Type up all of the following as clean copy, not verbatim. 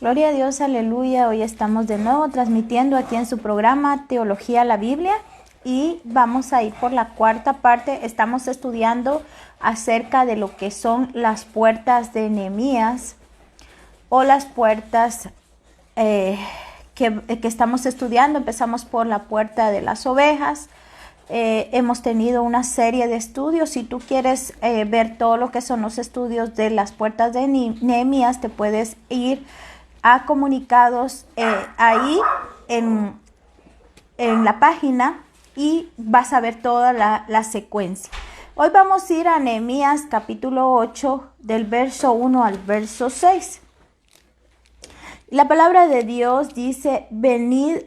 Gloria a Dios, aleluya. Hoy estamos de nuevo transmitiendo aquí en su programa Teología la Biblia y vamos a ir por la cuarta parte. Estamos estudiando acerca de lo que son las puertas de Nehemías o las puertas que estamos estudiando. Empezamos por la puerta de las ovejas. Hemos tenido una serie de estudios. Si tú quieres ver todo lo que son los estudios de las puertas de Nehemías, te puedes ir a comunicados ahí en la página y vas a ver toda la secuencia. Hoy vamos a ir a Nehemías capítulo 8 del verso 1 al verso 6. La palabra de Dios dice: venid,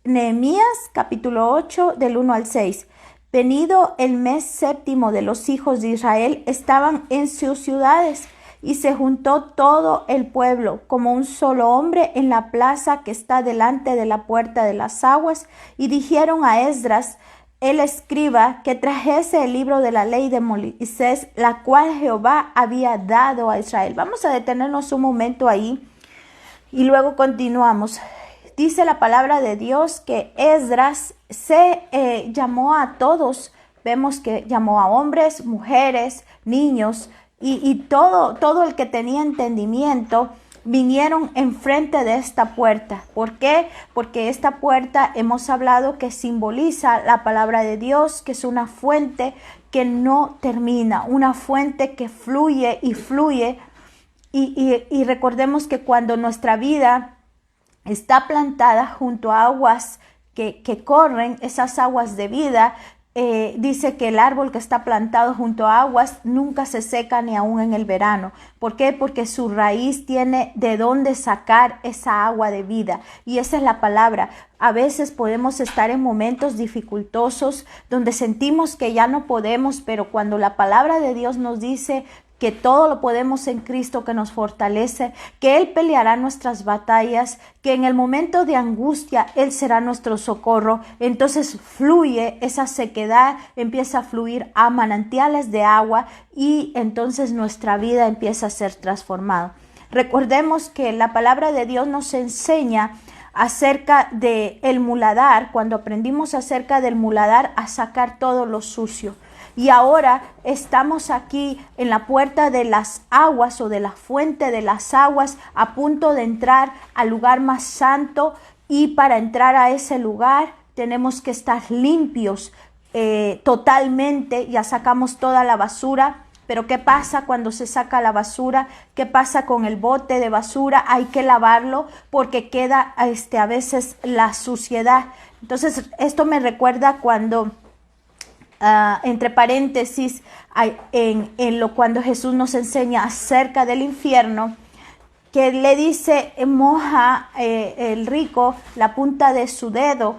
Nehemías capítulo 8 del 1 al 6. Venido el mes séptimo de los hijos de Israel, estaban en sus ciudades, y se juntó todo el pueblo como un solo hombre en la plaza que está delante de la puerta de las aguas, y dijeron a Esdras, el escriba, que trajese el libro de la ley de Moisés, la cual Jehová había dado a Israel. Vamos a detenernos un momento ahí y luego continuamos. Dice la palabra de Dios que Esdras se llamó a todos. Vemos que llamó a hombres, mujeres, niños y todo el que tenía entendimiento vinieron enfrente de esta puerta. ¿Por qué? Porque esta puerta hemos hablado que simboliza la palabra de Dios, que es una fuente que no termina, una fuente que fluye y fluye. Y recordemos que cuando nuestra vida está plantada junto a aguas que corren, esas aguas de vida, dice que el árbol que está plantado junto a aguas nunca se seca ni aún en el verano. ¿Por qué? Porque su raíz tiene de dónde sacar esa agua de vida. Y esa es la palabra. A veces podemos estar en momentos dificultosos donde sentimos que ya no podemos, pero cuando la palabra de Dios nos dice que todo lo podemos en Cristo que nos fortalece, que Él peleará nuestras batallas, que en el momento de angustia Él será nuestro socorro, entonces fluye esa sequedad, empieza a fluir a manantiales de agua y entonces nuestra vida empieza a ser transformada. Recordemos que la palabra de Dios nos enseña acerca del muladar, cuando aprendimos acerca del muladar, a sacar todo lo sucio. Y ahora estamos aquí en la puerta de las aguas o de la fuente de las aguas, a punto de entrar al lugar más santo, y para entrar a ese lugar tenemos que estar limpios totalmente. Ya sacamos toda la basura. Pero ¿qué pasa cuando se saca la basura? ¿Qué pasa con el bote de basura? Hay que lavarlo porque queda a veces la suciedad. Entonces esto me recuerda cuando entre paréntesis, cuando Jesús nos enseña acerca del infierno, que le dice, moja el rico la punta de su dedo,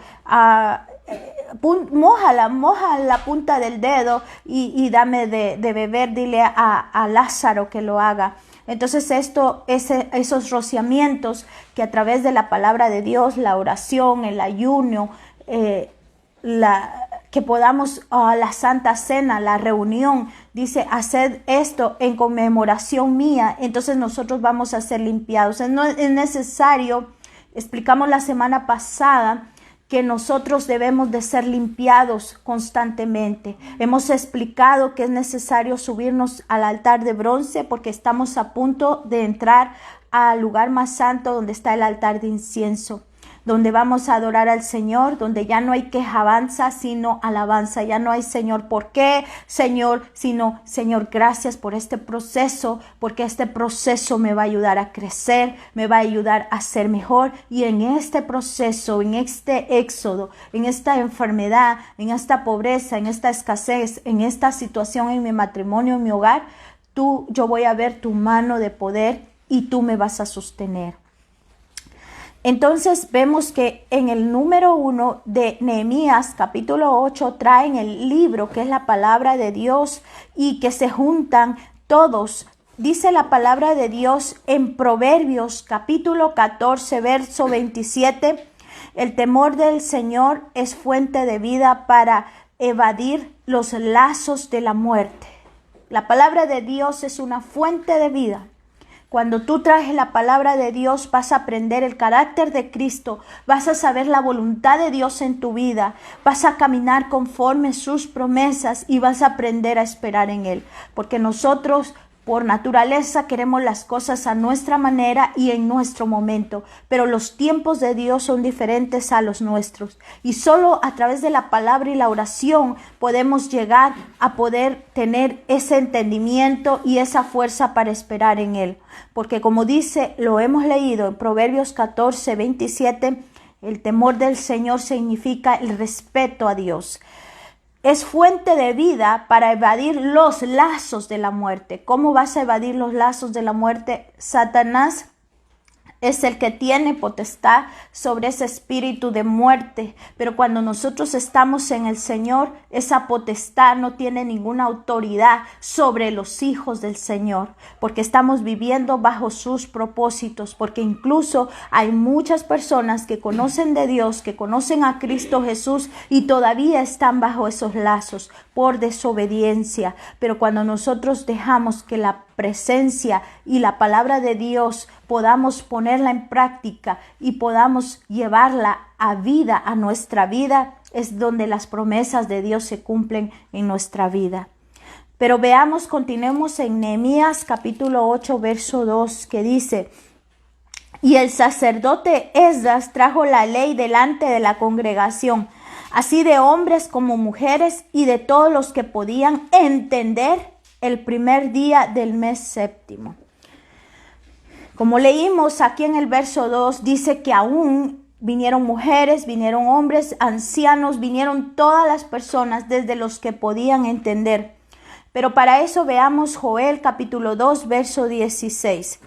moja la punta del dedo y dame de beber, dile a Lázaro que lo haga. Entonces esos rociamientos que a través de la palabra de Dios, la oración, el ayuno, que podamos la Santa Cena, la reunión, dice, haced esto en conmemoración mía, entonces nosotros vamos a ser limpiados. No es necesario, explicamos la semana pasada, que nosotros debemos de ser limpiados constantemente. Hemos explicado que es necesario subirnos al altar de bronce porque estamos a punto de entrar al lugar más santo donde está el altar de incienso, donde vamos a adorar al Señor, donde ya no hay quejabanza, sino alabanza. Ya no hay Señor, ¿por qué, Señor? Sino, Señor, gracias por este proceso, porque este proceso me va a ayudar a crecer, me va a ayudar a ser mejor. Y en este proceso, en este éxodo, en esta enfermedad, en esta pobreza, en esta escasez, en esta situación en mi matrimonio, en mi hogar, yo voy a ver tu mano de poder y tú me vas a sostener. Entonces vemos que en el número 1 de Nehemías capítulo 8 traen el libro que es la palabra de Dios y que se juntan todos. Dice la palabra de Dios en Proverbios capítulo 14 verso 27, el temor del Señor es fuente de vida para evadir los lazos de la muerte. La palabra de Dios es una fuente de vida. Cuando tú traes la palabra de Dios, vas a aprender el carácter de Cristo, vas a saber la voluntad de Dios en tu vida, vas a caminar conforme sus promesas y vas a aprender a esperar en Él. Porque nosotros, por naturaleza, queremos las cosas a nuestra manera y en nuestro momento, pero los tiempos de Dios son diferentes a los nuestros. Y solo a través de la palabra y la oración podemos llegar a poder tener ese entendimiento y esa fuerza para esperar en Él. Porque como dice, lo hemos leído en Proverbios 14, 27, el temor del Señor significa el respeto a Dios. Es fuente de vida para evadir los lazos de la muerte. ¿Cómo vas a evadir los lazos de la muerte? Satanás es el que tiene potestad sobre ese espíritu de muerte. Pero cuando nosotros estamos en el Señor, esa potestad no tiene ninguna autoridad sobre los hijos del Señor, porque estamos viviendo bajo sus propósitos, porque incluso hay muchas personas que conocen de Dios, que conocen a Cristo Jesús y todavía están bajo esos lazos por desobediencia. Pero cuando nosotros dejamos que la presencia y la palabra de Dios podamos ponerla en práctica y podamos llevarla a vida, a nuestra vida, es donde las promesas de Dios se cumplen en nuestra vida. Pero veamos, continuemos en Nehemías capítulo 8, verso 2, que dice: y el sacerdote Esdras trajo la ley delante de la congregación, así de hombres como mujeres y de todos los que podían entender, el primer día del mes séptimo. Como leímos aquí en el verso 2, dice que aún vinieron mujeres, vinieron hombres, ancianos, vinieron todas las personas, desde los que podían entender. Pero para eso veamos Joel capítulo 2, verso 16.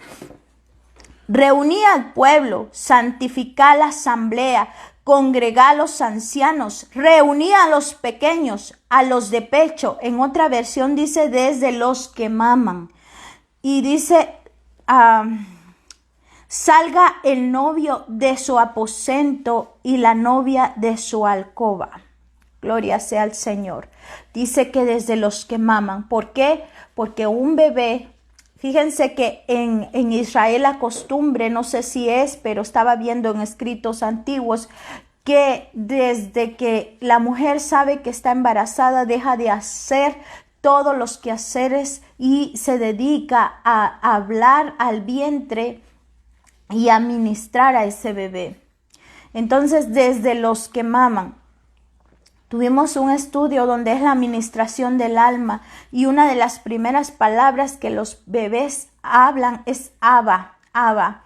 Reuní al pueblo, santificá la asamblea, congregá a los ancianos, reuní a los pequeños, a los de pecho. En otra versión dice desde los que maman. Y dice, salga el novio de su aposento y la novia de su alcoba. Gloria sea al Señor. Dice que desde los que maman. ¿Por qué? Porque un bebé, fíjense que en Israel la costumbre, no sé si es, pero estaba viendo en escritos antiguos, que desde que la mujer sabe que está embarazada, deja de hacer todos los quehaceres y se dedica a hablar al vientre y a ministrar a ese bebé. Entonces, desde los que maman, tuvimos un estudio donde es la administración del alma y una de las primeras palabras que los bebés hablan es Abba, Abba.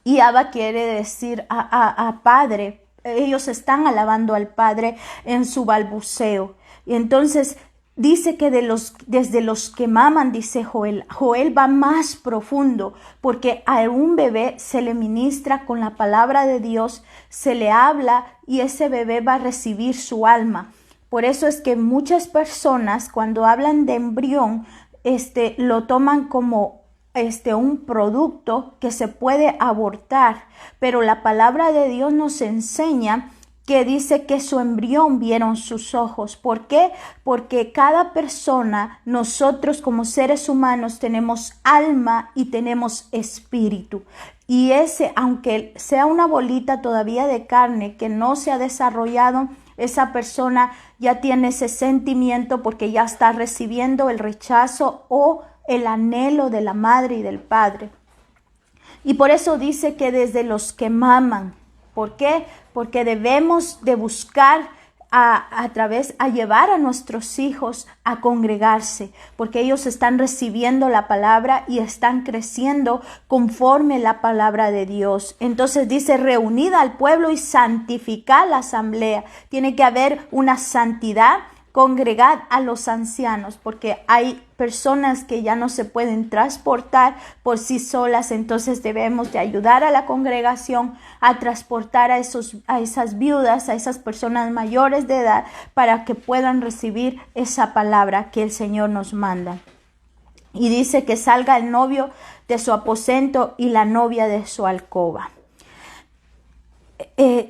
Y Abba quiere decir a Padre. Ellos están alabando al Padre en su balbuceo. Y entonces dice que desde los que maman, dice Joel. Joel va más profundo porque a un bebé se le ministra con la palabra de Dios, se le habla y ese bebé va a recibir su alma. Por eso es que muchas personas cuando hablan de embrión, lo toman como un producto que se puede abortar, pero la palabra de Dios nos enseña que dice que su embrión vieron sus ojos. ¿Por qué? Porque cada persona, nosotros como seres humanos tenemos alma y tenemos espíritu. Y ese, aunque sea una bolita todavía de carne que no se ha desarrollado, esa persona ya tiene ese sentimiento porque ya está recibiendo el rechazo o el anhelo de la madre y del padre. Y por eso dice que desde los que maman. ¿Por qué? Porque debemos de buscar a llevar a nuestros hijos a congregarse, porque ellos están recibiendo la palabra y están creciendo conforme la palabra de Dios. Entonces dice, reunid al pueblo y santificad la asamblea. Tiene que haber una santidad. Congregad a los ancianos, porque hay personas que ya no se pueden transportar por sí solas, entonces debemos de ayudar a la congregación a transportar a esas viudas, a esas personas mayores de edad, para que puedan recibir esa palabra que el Señor nos manda. Y dice que salga el novio de su aposento y la novia de su alcoba.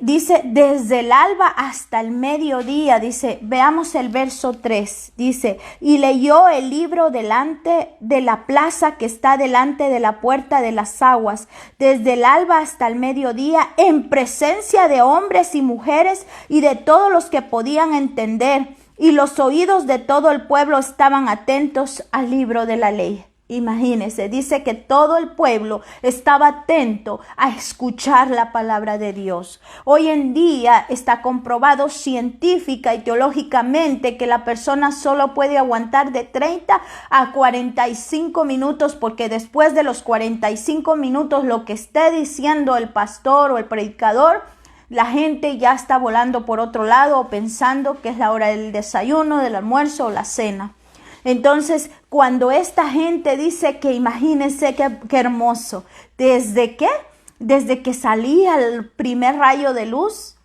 dice desde el alba hasta el mediodía. Dice, veamos el verso 3. Dice, y leyó el libro delante de la plaza que está delante de la puerta de las aguas, desde el alba hasta el mediodía, en presencia de hombres y mujeres y de todos los que podían entender. Y los oídos de todo el pueblo estaban atentos al libro de la ley. Imagínense, dice que todo el pueblo estaba atento a escuchar la palabra de Dios. Hoy en día está comprobado científica y teológicamente que la persona solo puede aguantar de 30 a 45 minutos, porque después de los 45 minutos lo que esté diciendo el pastor o el predicador, la gente ya está volando por otro lado o pensando que es la hora del desayuno, del almuerzo o la cena. Entonces, cuando esta gente dice que imagínense qué hermoso, ¿desde qué? Desde que salía el primer rayo de luz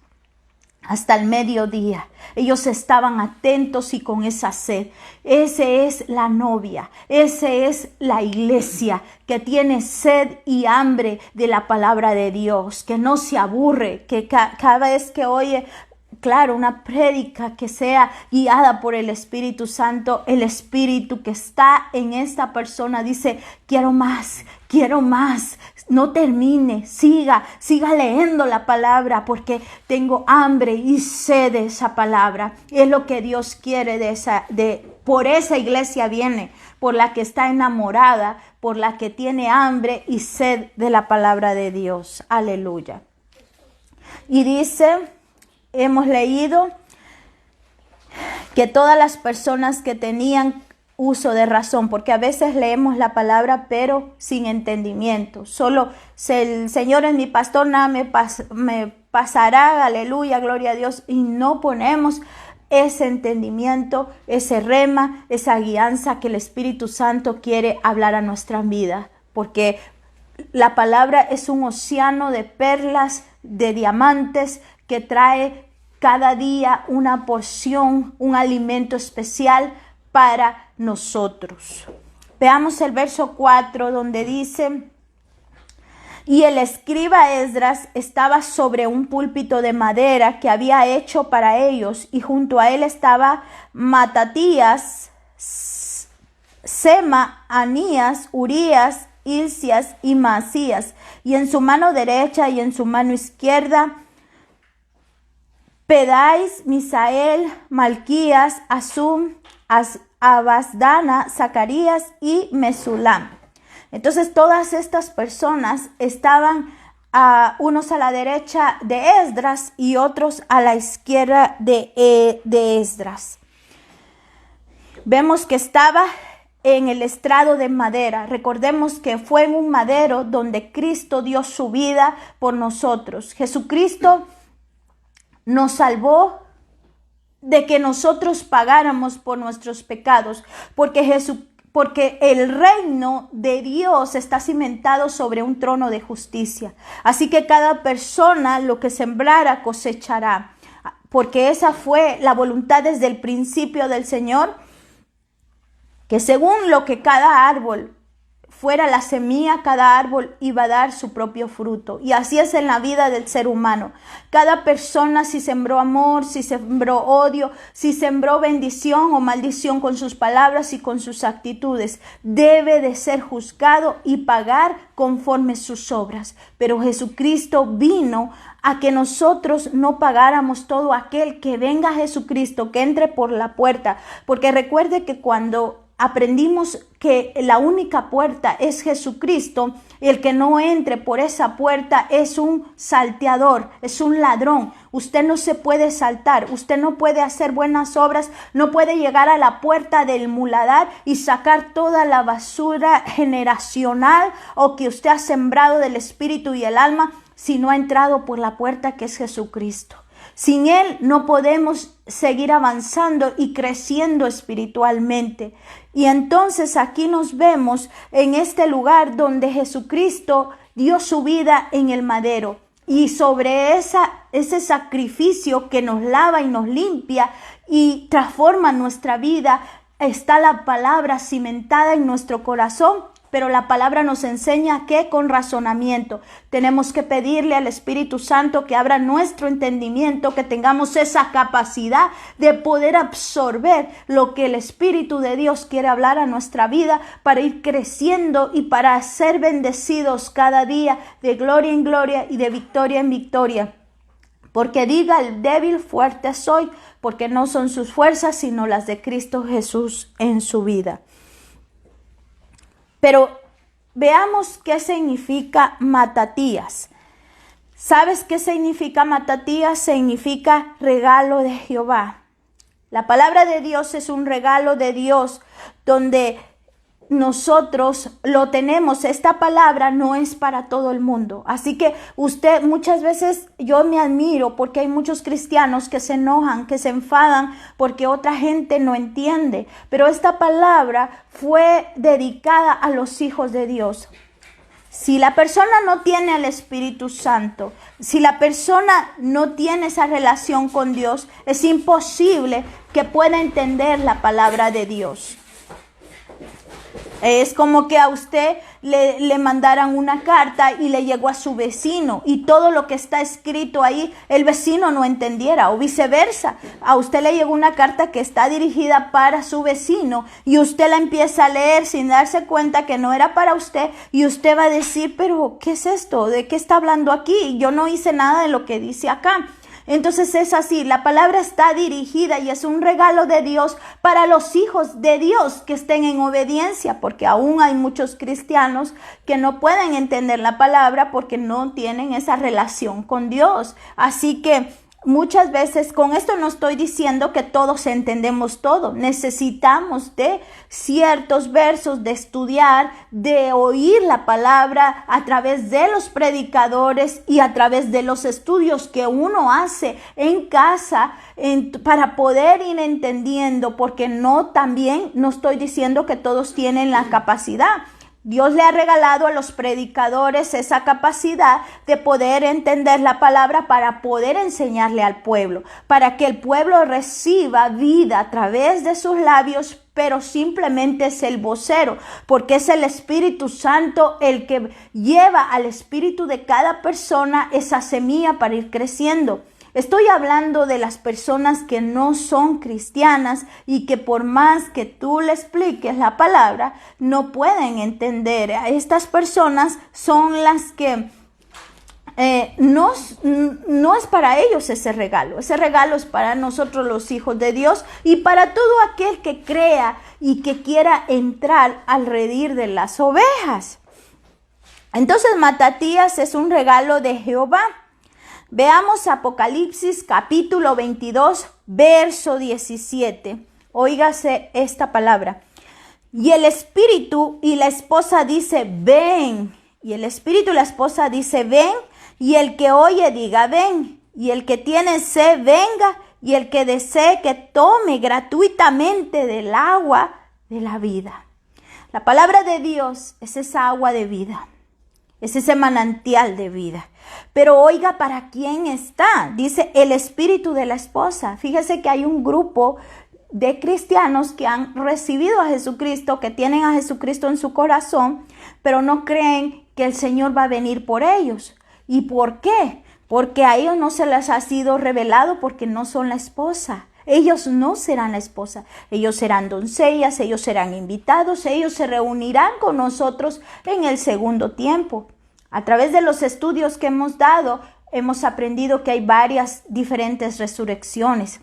hasta el mediodía. Ellos estaban atentos y con esa sed. Ese es la novia, ese es la iglesia que tiene sed y hambre de la palabra de Dios, que no se aburre, que cada vez que oye, claro, una prédica que sea guiada por el Espíritu Santo, el Espíritu que está en esta persona dice, quiero más, no termine, siga leyendo la palabra porque tengo hambre y sed de esa palabra. Es lo que Dios quiere por esa iglesia viene, por la que está enamorada, por la que tiene hambre y sed de la palabra de Dios. Aleluya. Y dice, hemos leído que todas las personas que tenían uso de razón, porque a veces leemos la palabra pero sin entendimiento. Solo el Señor es mi pastor, nada me pasará, aleluya, gloria a Dios, y no ponemos ese entendimiento, ese rema, esa guianza que el Espíritu Santo quiere hablar a nuestra vida, porque la palabra es un océano de perlas, de diamantes, que trae cada día una porción, un alimento especial para nosotros. Veamos el verso 4 donde dice, y el escriba Esdras estaba sobre un púlpito de madera que había hecho para ellos, y junto a él estaba Matatías, Sema, Anías, Urías, Hilcías y Maasías, y en su mano derecha y en su mano izquierda Pedais, Misael, Malquías, Asum, Abazdana, Zacarías y Mesulam. Entonces todas estas personas estaban unos a la derecha de Esdras y otros a la izquierda de Esdras. Vemos que estaba en el estrado de madera. Recordemos que fue en un madero donde Cristo dio su vida por nosotros. Jesucristo nos salvó de que nosotros pagáramos por nuestros pecados, porque el reino de Dios está cimentado sobre un trono de justicia. Así que cada persona lo que sembrara cosechará, porque esa fue la voluntad desde el principio del Señor, que según lo que cada árbol fuera la semilla, cada árbol iba a dar su propio fruto. Y así es en la vida del ser humano. Cada persona, si sembró amor, si sembró odio, si sembró bendición o maldición con sus palabras y con sus actitudes, debe de ser juzgado y pagar conforme sus obras. Pero Jesucristo vino a que nosotros no pagáramos. Todo aquel que venga a Jesucristo, que entre por la puerta, porque recuerde que cuando aprendimos que la única puerta es Jesucristo, el que no entre por esa puerta es un salteador, es un ladrón. Usted no se puede saltar, usted no puede hacer buenas obras, no puede llegar a la puerta del muladar y sacar toda la basura generacional o que usted ha sembrado del espíritu y el alma si no ha entrado por la puerta que es Jesucristo. Sin Él no podemos seguir avanzando y creciendo espiritualmente. Y entonces aquí nos vemos en este lugar donde Jesucristo dio su vida en el madero. Y sobre ese sacrificio que nos lava y nos limpia y transforma nuestra vida, está la palabra cimentada en nuestro corazón pero la palabra nos enseña que con razonamiento tenemos que pedirle al Espíritu Santo que abra nuestro entendimiento, que tengamos esa capacidad de poder absorber lo que el Espíritu de Dios quiere hablar a nuestra vida para ir creciendo y para ser bendecidos cada día de gloria en gloria y de victoria en victoria. Porque diga el débil, fuerte soy, porque no son sus fuerzas, sino las de Cristo Jesús en su vida. Pero veamos qué significa Matatías. ¿Sabes qué significa Matatías? Significa regalo de Jehová. La palabra de Dios es un regalo de Dios donde nosotros lo tenemos. Esta palabra no es para todo el mundo. Así que usted, muchas veces yo me admiro porque hay muchos cristianos que se enojan, que se enfadan porque otra gente no entiende. Pero esta palabra fue dedicada a los hijos de Dios. Si la persona no tiene al Espíritu Santo, si la persona no tiene esa relación con Dios, es imposible que pueda entender la palabra de Dios. Es como que a usted le mandaran una carta y le llegó a su vecino y todo lo que está escrito ahí el vecino no entendiera, o viceversa. A usted le llegó una carta que está dirigida para su vecino y usted la empieza a leer sin darse cuenta que no era para usted y usted va a decir, pero ¿qué es esto? ¿De qué está hablando aquí? Yo no hice nada de lo que dice acá. Entonces es así, la palabra está dirigida y es un regalo de Dios para los hijos de Dios que estén en obediencia, porque aún hay muchos cristianos que no pueden entender la palabra porque no tienen esa relación con Dios. Así que muchas veces, con esto no estoy diciendo que todos entendemos todo. Necesitamos de ciertos versos, de estudiar, de oír la palabra a través de los predicadores y a través de los estudios que uno hace en casa para poder ir entendiendo, porque no estoy diciendo que todos tienen la capacidad. Dios le ha regalado a los predicadores esa capacidad de poder entender la palabra para poder enseñarle al pueblo, para que el pueblo reciba vida a través de sus labios, pero simplemente es el vocero, porque es el Espíritu Santo el que lleva al espíritu de cada persona esa semilla para ir creciendo. Estoy hablando de las personas que no son cristianas y que por más que tú le expliques la palabra, no pueden entender. Estas personas son las que no es para ellos ese regalo. Ese regalo es para nosotros los hijos de Dios y para todo aquel que crea y que quiera entrar al redil de las ovejas. Entonces Matatías es un regalo de Jehová. Veamos Apocalipsis capítulo 22, verso 17. Óigase esta palabra. Y el espíritu y la esposa dice, ven. Y el espíritu y la esposa dice, ven. Y el que oye diga, ven. Y el que tiene sed, venga. Y el que desee, que tome gratuitamente del agua de la vida. La palabra de Dios es esa agua de vida. Es ese manantial de vida. Pero oiga, ¿para quién está? Dice el espíritu de la esposa. Fíjese que hay un grupo de cristianos que han recibido a Jesucristo, que tienen a Jesucristo en su corazón, pero no creen que el Señor va a venir por ellos. ¿Y por qué? Porque a ellos no se les ha sido revelado porque no son la esposa. Ellos no serán la esposa, ellos serán doncellas, ellos serán invitados, ellos se reunirán con nosotros en el segundo tiempo. A través de los estudios que hemos dado, hemos aprendido que hay varias diferentes resurrecciones.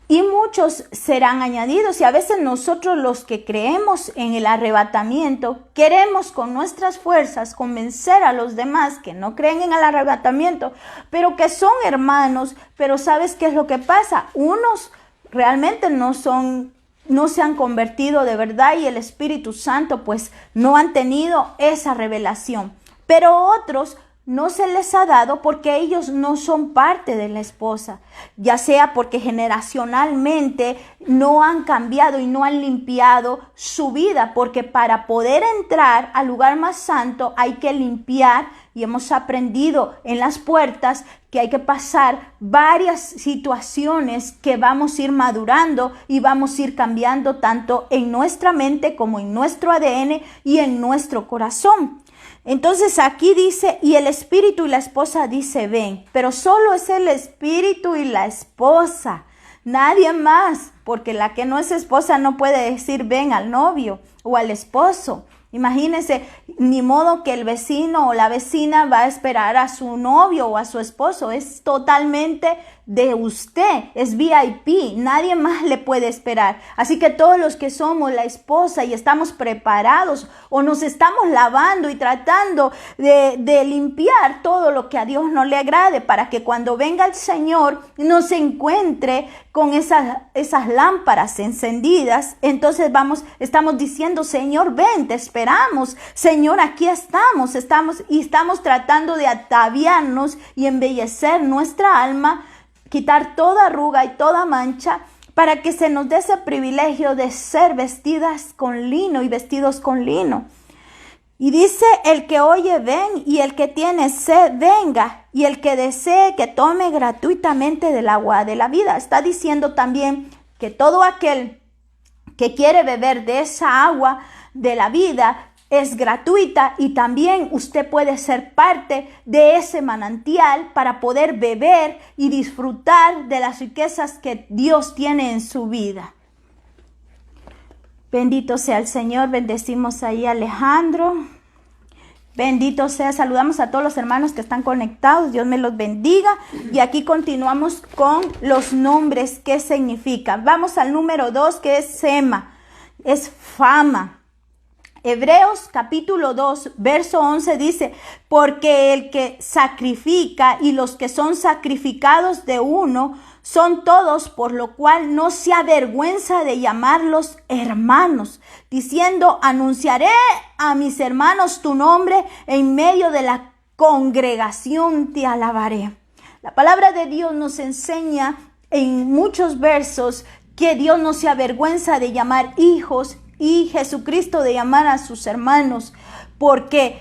Y muchos serán añadidos, y a veces nosotros los que creemos en el arrebatamiento, queremos con nuestras fuerzas convencer a los demás que no creen en el arrebatamiento, pero que son hermanos. Pero ¿sabes qué es lo que pasa? Unos realmente no se han convertido de verdad y el Espíritu Santo pues no han tenido esa revelación. Pero otros no se les ha dado porque ellos no son parte de la esposa, ya sea porque generacionalmente no han cambiado y no han limpiado su vida, porque para poder entrar al lugar más santo hay que limpiar, y hemos aprendido en las puertas que hay que pasar varias situaciones que vamos a ir madurando y vamos a ir cambiando tanto en nuestra mente como en nuestro ADN y en nuestro corazón. Entonces aquí dice, y el espíritu y la esposa dice, ven, pero solo es el espíritu y la esposa, nadie más, porque la que no es esposa no puede decir ven al novio o al esposo. Imagínense, ni modo que el vecino o la vecina va a esperar a su novio o a su esposo, es totalmente de usted, es VIP, nadie más le puede esperar. Así que todos los que somos la esposa y estamos preparados o nos estamos lavando y tratando de limpiar todo lo que a Dios no le agrade, para que cuando venga el Señor nos encuentre con esas lámparas encendidas. Entonces estamos diciendo, Señor, ven, te esperamos, Señor, aquí estamos tratando de ataviarnos y embellecer nuestra alma, quitar toda arruga y toda mancha, para que se nos dé ese privilegio de ser vestidas con lino y vestidos con lino. Y dice, el que oye, ven, y el que tiene sed, venga, y el que desee, que tome gratuitamente del agua de la vida. Está diciendo también que todo aquel que quiere beber de esa agua de la vida es gratuita, y también usted puede ser parte de ese manantial para poder beber y disfrutar de las riquezas que Dios tiene en su vida. Bendito sea el Señor. Bendecimos ahí a Alejandro. Bendito sea. Saludamos a todos los hermanos que están conectados. Dios me los bendiga. Y aquí continuamos con los nombres que significan. Vamos al número 2, que es Sema. Es fama. Hebreos capítulo 2, verso 11 dice, porque el que sacrifica y los que son sacrificados de uno son todos, por lo cual no se avergüenza de llamarlos hermanos, diciendo, anunciaré a mis hermanos tu nombre, en medio de la congregación te alabaré. La palabra de Dios nos enseña en muchos versos que Dios no se avergüenza de llamar hijos, y Jesucristo de llamar a sus hermanos, porque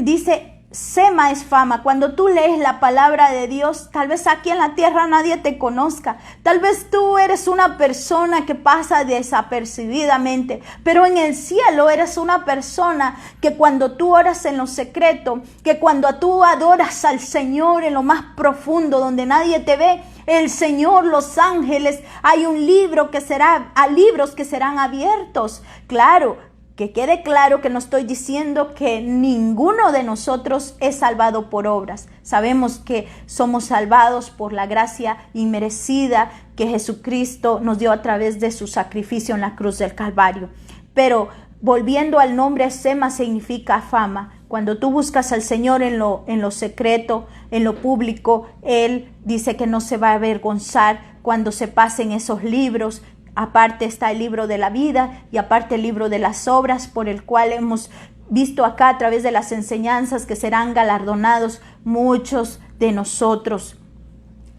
dice, Sema es fama. Cuando tú lees la palabra de Dios, tal vez aquí en la tierra nadie te conozca, tal vez tú eres una persona que pasa desapercibidamente, pero en el cielo eres una persona que cuando tú oras en lo secreto, que cuando tú adoras al Señor en lo más profundo, donde nadie te ve, el Señor, los ángeles, hay libros que serán abiertos. Claro, que quede claro que no estoy diciendo que ninguno de nosotros es salvado por obras. Sabemos que somos salvados por la gracia inmerecida que Jesucristo nos dio a través de su sacrificio en la cruz del Calvario. Pero volviendo al nombre, Sema significa fama. Cuando tú buscas al Señor en lo secreto, en lo público, Él dice que no se va a avergonzar cuando se pasen esos libros. Aparte está el libro de la vida y aparte el libro de las obras, por el cual hemos visto acá a través de las enseñanzas que serán galardonados muchos de nosotros.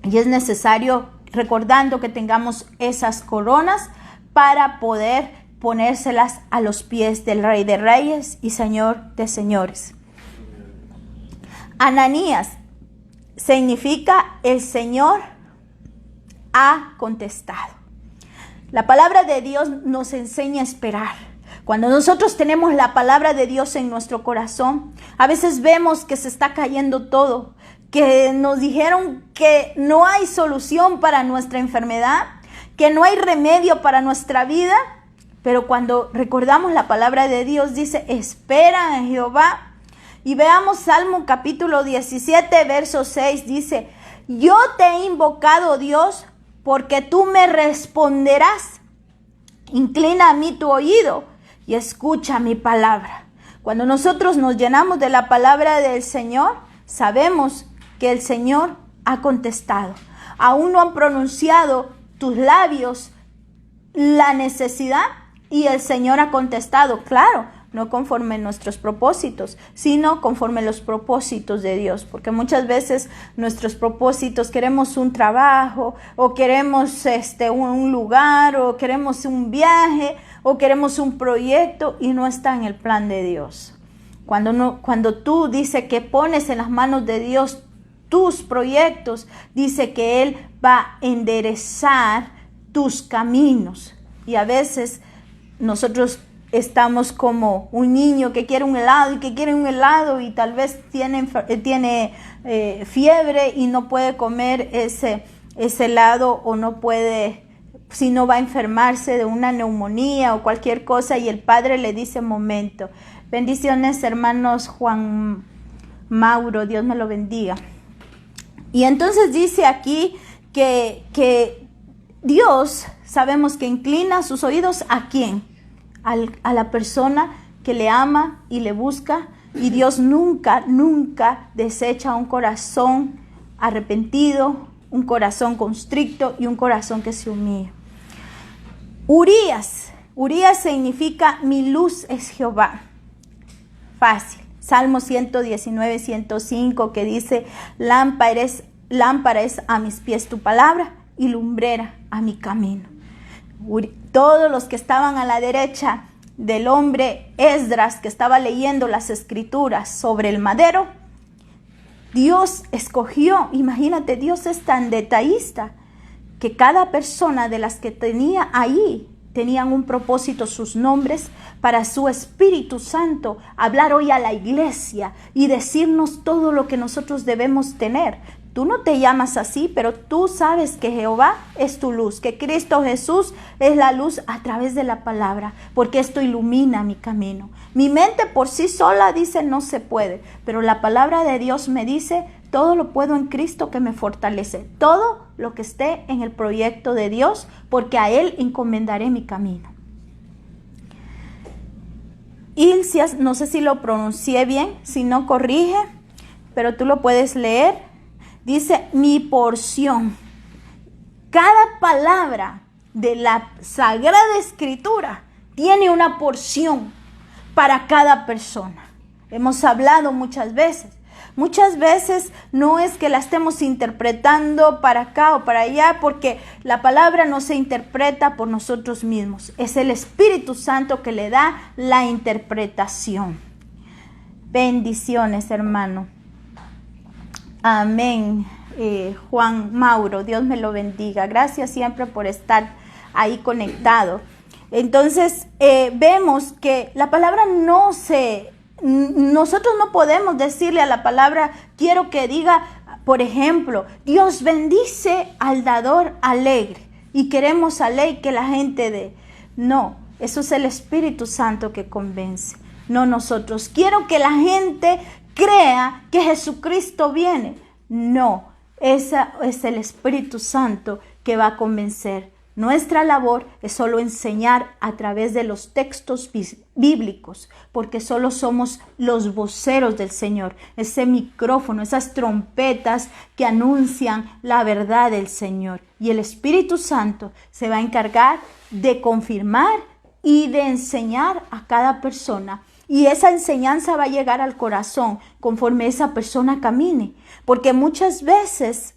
Y es necesario, recordando, que tengamos esas coronas para poder ponérselas a los pies del Rey de Reyes y Señor de Señores. Ananías significa el Señor ha contestado. La palabra de Dios nos enseña a esperar. Cuando nosotros tenemos la palabra de Dios en nuestro corazón, a veces vemos que se está cayendo todo, que nos dijeron que no hay solución para nuestra enfermedad, que no hay remedio para nuestra vida. Pero cuando recordamos la palabra de Dios, dice, espera en Jehová. Y veamos Salmo capítulo 17, verso 6, dice, yo te he invocado, Dios, porque tú me responderás. Inclina a mí tu oído y escucha mi palabra. Cuando nosotros nos llenamos de la palabra del Señor, sabemos que el Señor ha contestado. Aún no han pronunciado tus labios la necesidad, y el Señor ha contestado. Claro, no conforme nuestros propósitos, sino conforme los propósitos de Dios, porque muchas veces nuestros propósitos queremos un trabajo, o queremos un lugar, o queremos un viaje, o queremos un proyecto, y no está en el plan de Dios. Cuando tú dices que pones en las manos de Dios tus proyectos, dice que Él va a enderezar tus caminos. Y a veces nosotros estamos como un niño que quiere un helado y tal vez tiene fiebre y no puede comer ese helado, o no puede, si no va a enfermarse de una neumonía o cualquier cosa, y el padre le dice: momento. Bendiciones, hermanos Juan Mauro, Dios me lo bendiga. Y entonces dice aquí que Dios, sabemos que inclina sus oídos ¿a quién? A la persona que le ama y le busca. Y Dios nunca desecha un corazón arrepentido, un corazón constricto y un corazón que se humilla. Urías significa mi luz es Jehová. Fácil. Salmo 119, 105, que dice: lámpara es a mis pies tu palabra y lumbrera a mi camino. Todos los que estaban a la derecha del hombre Esdras, que estaba leyendo las escrituras sobre el madero, Dios escogió. Imagínate, Dios es tan detallista que cada persona de las que tenía ahí tenían un propósito, sus nombres, para su Espíritu Santo hablar hoy a la iglesia y decirnos todo lo que nosotros debemos tener. Tú no te llamas así, pero tú sabes que Jehová es tu luz, que Cristo Jesús es la luz a través de la palabra, porque esto ilumina mi camino. Mi mente por sí sola dice no se puede, pero la palabra de Dios me dice: todo lo puedo en Cristo que me fortalece. Todo lo que esté en el proyecto de Dios, porque a Él encomendaré mi camino. Hilcias, no sé si lo pronuncié bien, si no corrige, pero tú lo puedes leer. Dice: mi porción. Cada palabra de la Sagrada Escritura tiene una porción para cada persona. Hemos hablado muchas veces. Muchas veces no es que la estemos interpretando para acá o para allá, porque la palabra no se interpreta por nosotros mismos. Es el Espíritu Santo que le da la interpretación. Bendiciones, hermano. Amén. Juan Mauro, Dios me lo bendiga. Gracias siempre por estar ahí conectado. Entonces, vemos que la palabra nosotros no podemos decirle a la palabra, quiero que diga, por ejemplo, Dios bendice al dador alegre, y queremos a ley que la gente dé. No, eso es el Espíritu Santo que convence, no nosotros. Quiero que la gente crea que Jesucristo viene. No, ese es el Espíritu Santo que va a convencer. Nuestra labor es solo enseñar a través de los textos bíblicos, porque solo somos los voceros del Señor, ese micrófono, esas trompetas que anuncian la verdad del Señor. Y el Espíritu Santo se va a encargar de confirmar y de enseñar a cada persona. Y esa enseñanza va a llegar al corazón conforme esa persona camine, porque muchas veces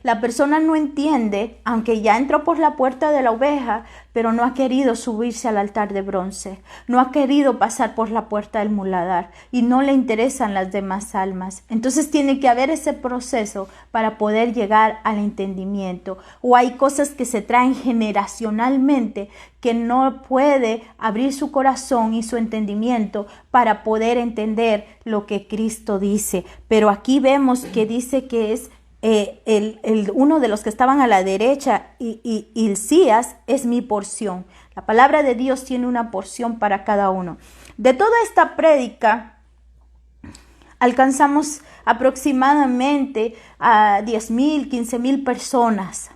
la persona no entiende, aunque ya entró por la puerta de la oveja, pero no ha querido subirse al altar de bronce, no ha querido pasar por la puerta del muladar y no le interesan las demás almas. Entonces tiene que haber ese proceso para poder llegar al entendimiento. O hay cosas que se traen generacionalmente que no puede abrir su corazón y su entendimiento para poder entender lo que Cristo dice. Pero aquí vemos que dice que es uno de los que estaban a la derecha, y Hilcías, es mi porción. La palabra de Dios tiene una porción para cada uno. De toda esta prédica alcanzamos aproximadamente a 10,000, 15,000 personas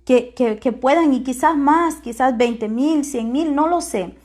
que puedan, y quizás más, quizás 20,000, 100,000, no lo sé.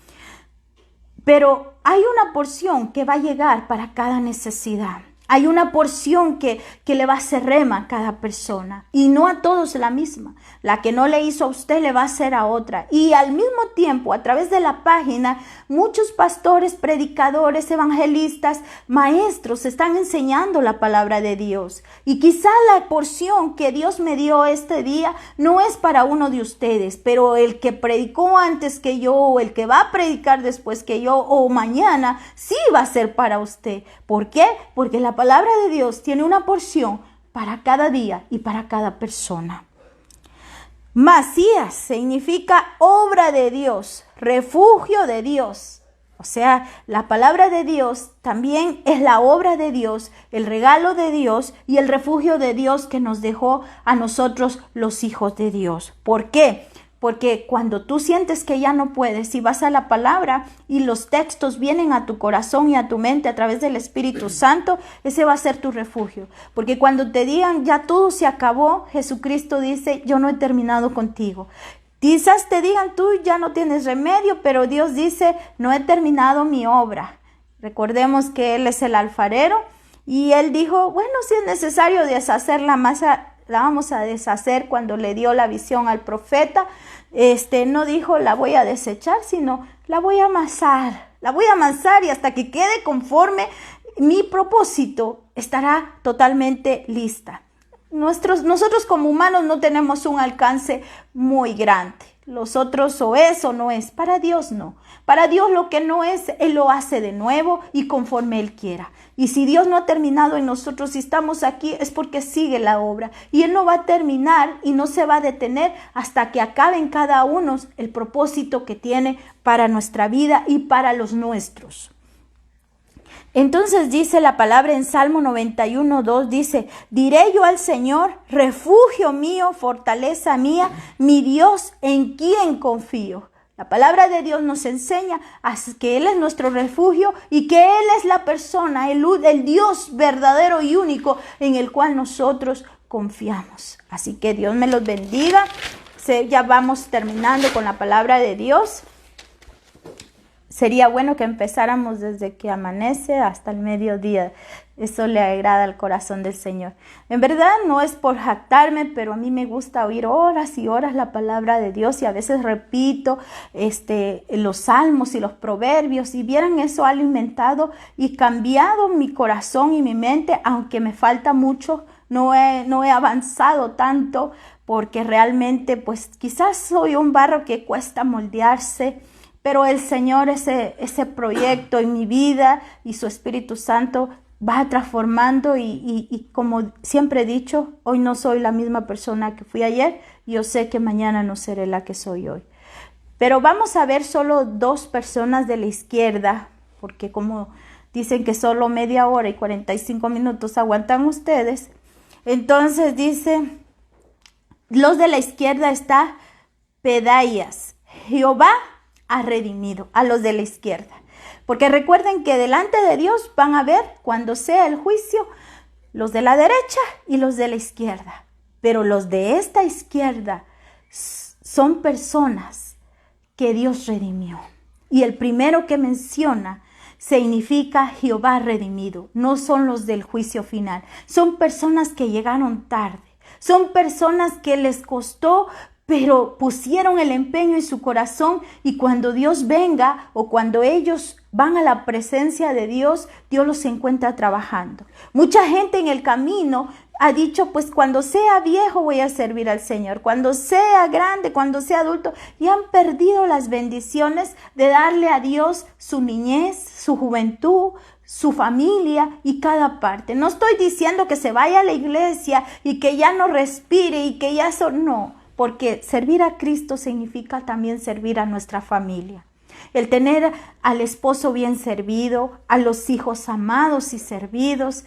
Pero hay una porción que va a llegar para cada necesidad. Hay una porción que le va a hacer rema a cada persona y no a todos la misma. La que no le hizo a usted le va a hacer a otra. Y al mismo tiempo, a través de la página, muchos pastores, predicadores, evangelistas, maestros están enseñando la palabra de Dios. Y quizá la porción que Dios me dio este día no es para uno de ustedes, pero el que predicó antes que yo o el que va a predicar después que yo o mañana sí va a ser para usted. ¿Por qué? Porque la palabra de Dios tiene una porción para cada día y para cada persona. Masías significa obra de Dios, refugio de Dios. O sea, la palabra de Dios también es la obra de Dios, el regalo de Dios y el refugio de Dios que nos dejó a nosotros los hijos de Dios. ¿Por qué? Porque cuando tú sientes que ya no puedes y vas a la palabra y los textos vienen a tu corazón y a tu mente a través del Espíritu Santo, ese va a ser tu refugio. Porque cuando te digan ya todo se acabó, Jesucristo dice, yo no he terminado contigo. Quizás te digan tú ya no tienes remedio, pero Dios dice, no he terminado mi obra. Recordemos que Él es el alfarero y Él dijo, bueno, si es necesario deshacer la masa, la vamos a deshacer. Cuando le dio la visión al profeta, no dijo la voy a desechar, sino la voy a amasar. La voy a amasar y hasta que quede conforme mi propósito estará totalmente lista. Nosotros como humanos no tenemos un alcance muy grande. Los otros o es o no es. Para Dios no. Para Dios lo que no es, Él lo hace de nuevo y conforme Él quiera. Y si Dios no ha terminado en nosotros, si estamos aquí, es porque sigue la obra. Y Él no va a terminar y no se va a detener hasta que acabe en cada uno el propósito que tiene para nuestra vida y para los nuestros. Entonces dice la palabra en Salmo 91:2, dice, diré yo al Señor, refugio mío, fortaleza mía, mi Dios en quien confío. La palabra de Dios nos enseña a que Él es nuestro refugio y que Él es la persona, el Dios verdadero y único en el cual nosotros confiamos. Así que Dios me los bendiga. Ya vamos terminando con la palabra de Dios. Sería bueno que empezáramos desde que amanece hasta el mediodía. Eso le agrada al corazón del Señor. En verdad no es por jactarme, pero a mí me gusta oír horas y horas la palabra de Dios y a veces repito los salmos y los proverbios. Y vieran, eso ha alimentado y cambiado mi corazón y mi mente, aunque me falta mucho. No he avanzado tanto porque realmente pues quizás soy un barro que cuesta moldearse. Pero el Señor, ese proyecto en mi vida y su Espíritu Santo va transformando y como siempre he dicho, hoy no soy la misma persona que fui ayer. Yo sé que mañana no seré la que soy hoy. Pero vamos a ver solo 2 personas de la izquierda, porque como dicen que solo media hora y 45 minutos aguantan ustedes. Entonces dice, los de la izquierda está Pedaías, Jehová ha redimido a los de la izquierda. Porque recuerden que delante de Dios van a ver cuando sea el juicio los de la derecha y los de la izquierda. Pero los de esta izquierda son personas que Dios redimió. Y el primero que menciona significa Jehová redimido. No son los del juicio final. Son personas que llegaron tarde. Son personas que les costó, pero pusieron el empeño en su corazón y cuando Dios venga o cuando ellos van a la presencia de Dios, Dios los encuentra trabajando. Mucha gente en el camino ha dicho, pues cuando sea viejo voy a servir al Señor, cuando sea grande, cuando sea adulto, y han perdido las bendiciones de darle a Dios su niñez, su juventud, su familia y cada parte. No estoy diciendo que se vaya a la iglesia y que ya no respire y que ya no. Porque servir a Cristo significa también servir a nuestra familia. El tener al esposo bien servido, a los hijos amados y servidos,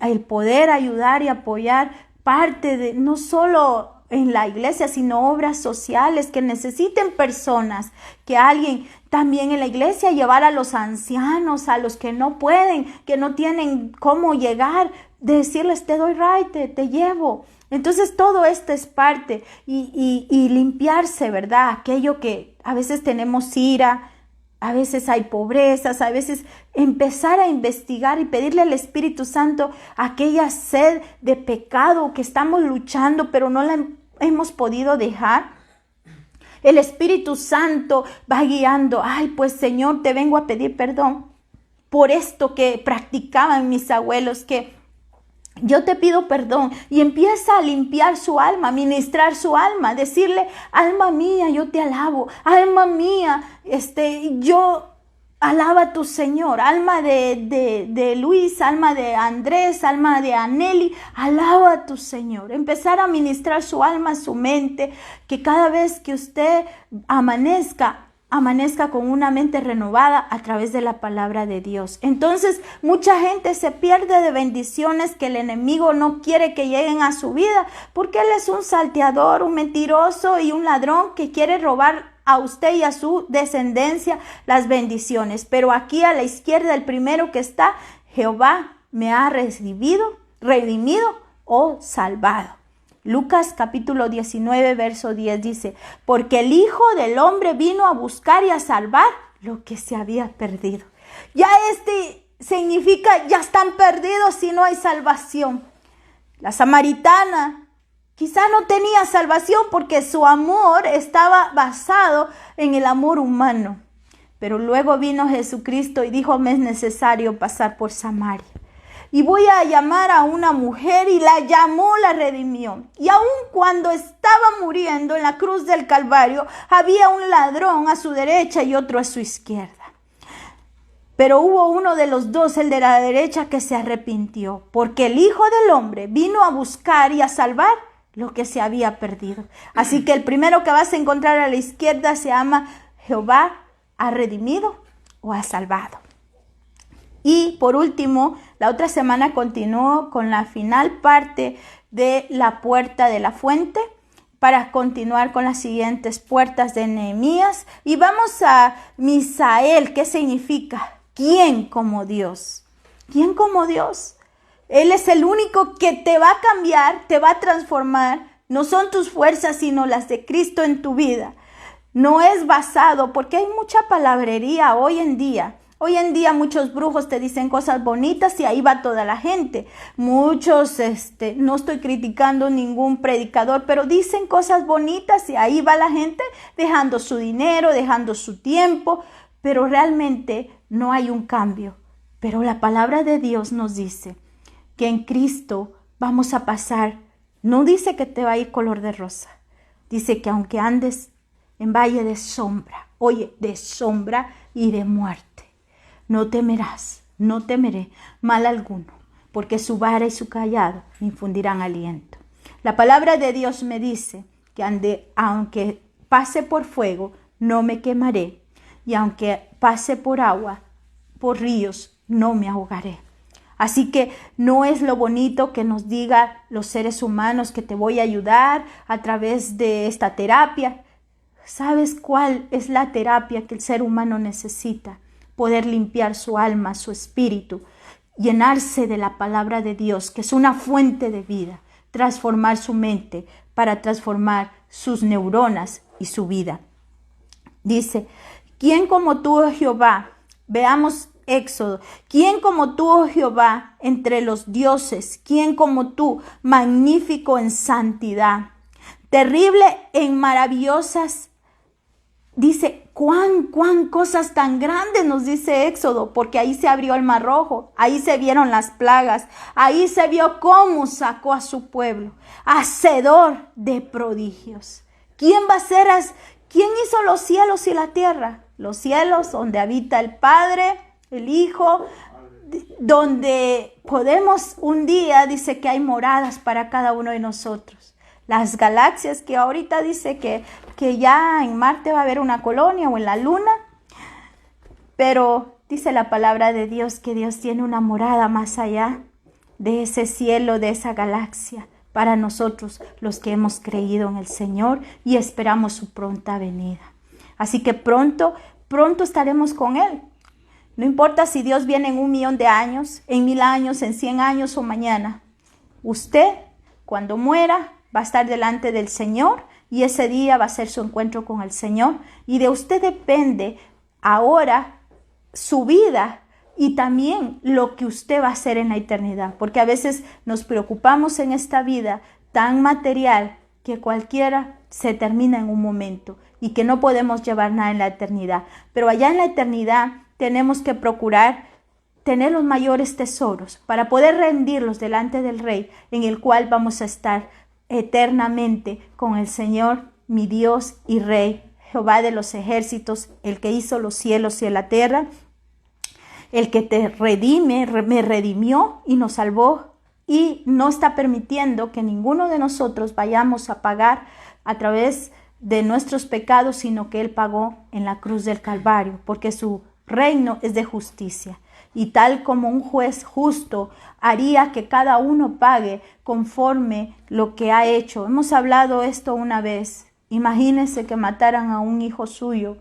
el poder ayudar y apoyar parte de, no solo en la iglesia, sino obras sociales que necesiten personas, que alguien también en la iglesia llevar a los ancianos, a los que no pueden, que no tienen cómo llegar, decirles te doy ride, te llevo. Entonces todo esto es parte y limpiarse, ¿verdad? Aquello que a veces tenemos ira, a veces hay pobrezas, a veces empezar a investigar y pedirle al Espíritu Santo aquella sed de pecado que estamos luchando, pero no la hemos podido dejar. El Espíritu Santo va guiando. Ay, pues Señor, te vengo a pedir perdón por esto que practicaban mis abuelos, que yo te pido perdón. Y empieza a limpiar su alma, a ministrar su alma, decirle: alma mía, yo te alabo. Alma mía, yo alaba a tu Señor. Alma de Luis, alma de Andrés, alma de Aneli, alaba a tu Señor. Empezar a ministrar su alma, su mente, que cada vez que usted amanezca con una mente renovada a través de la palabra de Dios. Entonces, mucha gente se pierde de bendiciones que el enemigo no quiere que lleguen a su vida, porque él es un salteador, un mentiroso y un ladrón que quiere robar a usted y a su descendencia las bendiciones. Pero aquí a la izquierda, el primero que está: Jehová me ha redimido o salvado. Lucas capítulo 19, verso 10 dice: porque el Hijo del Hombre vino a buscar y a salvar lo que se había perdido. Ya significa, ya están perdidos si no hay salvación. La samaritana quizá no tenía salvación porque su amor estaba basado en el amor humano. Pero luego vino Jesucristo y dijo: me es necesario pasar por Samaria. Y voy a llamar a una mujer, y la llamó, la redimió. Y aun cuando estaba muriendo en la cruz del Calvario, había un ladrón a su derecha y otro a su izquierda. Pero hubo uno de los dos, el de la derecha, que se arrepintió, porque el Hijo del Hombre vino a buscar y a salvar lo que se había perdido. Así que el primero que vas a encontrar a la izquierda se llama: Jehová ha redimido o ha salvado. Y por último, la otra semana continuó con la final parte de la puerta de la fuente, para continuar con las siguientes puertas de Nehemías. Y vamos a Misael. ¿Qué significa? ¿Quién como Dios? ¿Quién como Dios? Él es el único que te va a cambiar, te va a transformar. No son tus fuerzas, sino las de Cristo en tu vida. No es basado, porque hay mucha palabrería hoy en día. Hoy en día muchos brujos te dicen cosas bonitas y ahí va toda la gente. Muchos, no estoy criticando ningún predicador, pero dicen cosas bonitas y ahí va la gente dejando su dinero, dejando su tiempo, pero realmente no hay un cambio. Pero la palabra de Dios nos dice que en Cristo vamos a pasar. No dice que te va a ir color de rosa. Dice que aunque andes en valle de sombra, de sombra y de muerte, no temerás, no temeré mal alguno, porque su vara y su callado me infundirán aliento. La palabra de Dios me dice que aunque pase por fuego, no me quemaré, y aunque pase por agua, por ríos, no me ahogaré. Así que no es lo bonito que nos diga los seres humanos que te voy a ayudar a través de esta terapia. ¿Sabes cuál es la terapia que el ser humano necesita? Poder limpiar su alma, su espíritu, llenarse de la palabra de Dios, que es una fuente de vida, transformar su mente para transformar sus neuronas y su vida. Dice: ¿quién como tú, oh Jehová? Veamos Éxodo. ¿Quién como tú, oh Jehová, entre los dioses? ¿Quién como tú, magnífico en santidad, terrible en maravillosas? Dice, cuán cosas tan grandes, nos dice Éxodo, porque ahí se abrió el Mar Rojo, ahí se vieron las plagas, ahí se vio cómo sacó a su pueblo, hacedor de prodigios. ¿Quién hizo los cielos y la tierra? Los cielos donde habita el Padre, el Hijo, donde podemos un día, dice que hay moradas para cada uno de nosotros. Las galaxias, que ahorita dice que ya en Marte va a haber una colonia o en la Luna, pero dice la palabra de Dios que Dios tiene una morada más allá de ese cielo, de esa galaxia, para nosotros los que hemos creído en el Señor y esperamos su pronta venida. Así que pronto estaremos con Él. No importa si Dios viene en 1,000,000 de años, en 1000 años, en 100 años o mañana. Usted, cuando muera, va a estar delante del Señor y ese día va a ser su encuentro con el Señor. Y de usted depende ahora su vida y también lo que usted va a hacer en la eternidad, porque a veces nos preocupamos en esta vida tan material que cualquiera se termina en un momento y que no podemos llevar nada en la eternidad. Pero allá en la eternidad tenemos que procurar tener los mayores tesoros para poder rendirlos delante del Rey, en el cual vamos a estar eternamente con el Señor, mi Dios y Rey, Jehová de los ejércitos, el que hizo los cielos y la tierra, el que te me redimió y nos salvó, y no está permitiendo que ninguno de nosotros vayamos a pagar a través de nuestros pecados, sino que Él pagó en la cruz del Calvario, porque su reino es de justicia. Y tal como un juez justo haría que cada uno pague conforme lo que ha hecho. Hemos hablado esto una vez. Imagínense que mataran a un hijo suyo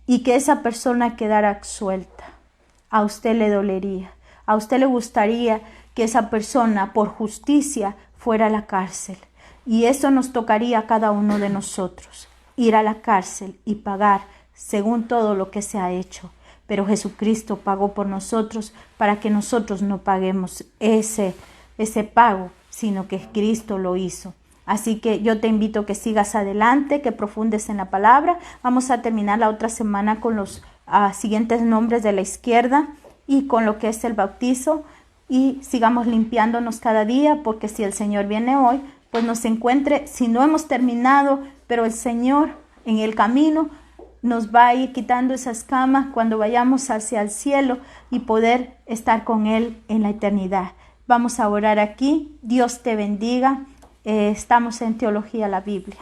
y que esa persona quedara absuelta. A usted le dolería. A usted le gustaría que esa persona por justicia fuera a la cárcel. Y eso nos tocaría a cada uno de nosotros. Ir a la cárcel y pagar según todo lo que se ha hecho. Pero Jesucristo pagó por nosotros para que nosotros no paguemos ese pago, sino que Cristo lo hizo. Así que yo te invito a que sigas adelante, que profundes en la palabra. Vamos a terminar la otra semana con los siguientes nombres de la izquierda y con lo que es el bautizo. Y sigamos limpiándonos cada día, porque si el Señor viene hoy, pues nos encuentre, si no hemos terminado, pero el Señor en el camino nos va a ir quitando esas camas cuando vayamos hacia el cielo y poder estar con Él en la eternidad. Vamos a orar aquí. Dios te bendiga. Estamos en Teología la Biblia.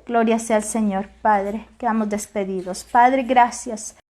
Gloria sea al Señor. Padre, quedamos despedidos. Padre, gracias.